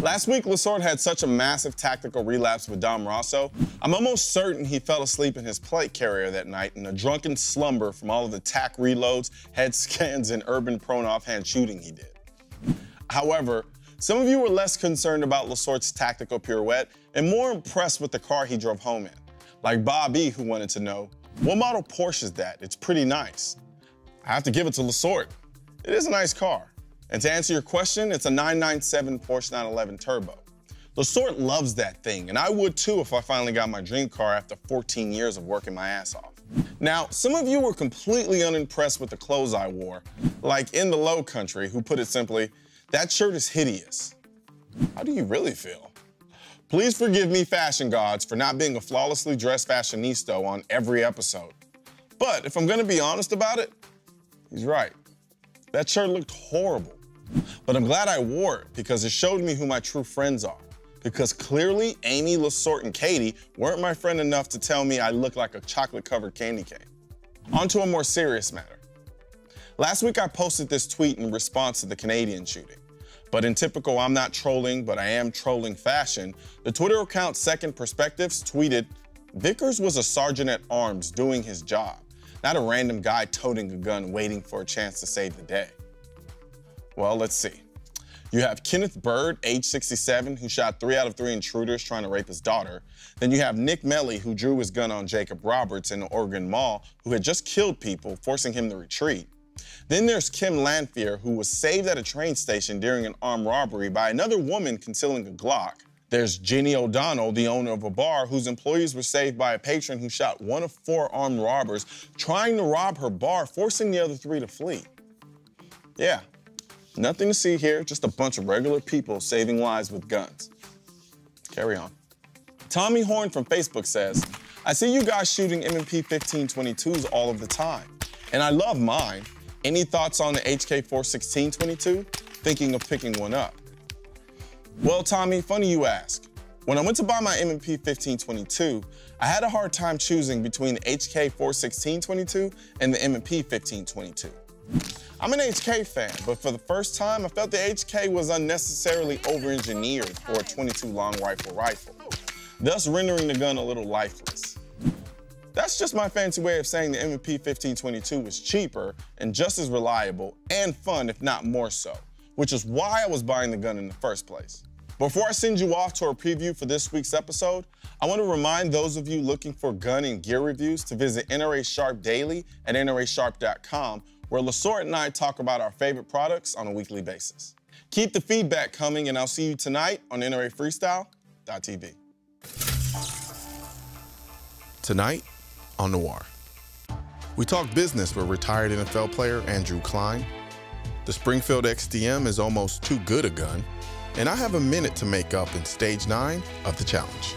Last week, LaSortes had such a massive tactical relapse with Dom Rosso, I'm almost certain he fell asleep in his plate carrier that night in a drunken slumber from all of the tack reloads, head scans, and urban-prone offhand shooting he did. However, some of you were less concerned about LaSortes' tactical pirouette and more impressed with the car he drove home in. Like Bob E, who wanted to know, what model Porsche is that? It's pretty nice. I have to give it to LaSortes. It is a nice car. And to answer your question, it's a 997 Porsche 911 Turbo. LaSortes loves that thing, and I would too if I finally got my dream car after 14 years of working my ass off. Now, some of you were completely unimpressed with the clothes I wore, like In the Low Country, who put it simply, that shirt is hideous. How do you really feel? Please forgive me, fashion gods, for not being a flawlessly dressed fashionista on every episode. But if I'm gonna be honest about it, he's right. That shirt looked horrible. But I'm glad I wore it because it showed me who my true friends are. Because clearly, Amy, LaSortes, and Katie weren't my friend enough to tell me I look like a chocolate-covered candy cane. On to a more serious matter. Last week I posted this tweet in response to the Canadian shooting. But in typical I'm not trolling, but I am trolling fashion, the Twitter account Second Perspectives tweeted, Vickers was a sergeant at arms doing his job, not a random guy toting a gun waiting for a chance to save the day. Well, let's see. You have Kenneth Bird, age 67, who shot 3 out of 3 intruders trying to rape his daughter. Then you have Nick Melly, who drew his gun on Jacob Roberts in the Oregon Mall, who had just killed people, forcing him to retreat. Then there's Kim Lanphier, who was saved at a train station during an armed robbery by another woman concealing a Glock. There's Jenny O'Donnell, the owner of a bar, whose employees were saved by a patron who shot 1 of 4 armed robbers trying to rob her bar, forcing the other 3 to flee. Yeah. Nothing to see here, just a bunch of regular people saving lives with guns. Carry on. Tommy Horn from Facebook says, I see you guys shooting M&P 1522s all of the time, and I love mine. Any thoughts on the HK 416-22? Thinking of picking one up. Well, Tommy, funny you ask. When I went to buy my M&P 1522, I had a hard time choosing between the HK 416-22 and the M&P 1522. I'm an HK fan, but for the first time, I felt the HK was unnecessarily over-engineered for a 22 long rifle, thus rendering the gun a little lifeless. That's just my fancy way of saying the M&P 1522 was cheaper and just as reliable and fun, if not more so, which is why I was buying the gun in the first place. Before I send you off to our preview for this week's episode, I want to remind those of you looking for gun and gear reviews to visit NRA Sharp Daily at NRASharp.com, where LaSortes and I talk about our favorite products on a weekly basis. Keep the feedback coming, and I'll see you tonight on NRAFreestyle.tv. Tonight on Noir, we talk business with retired NFL player Andrew Klein. The Springfield XDM is almost too good a gun, and I have a minute to make up in Stage 9 of the challenge.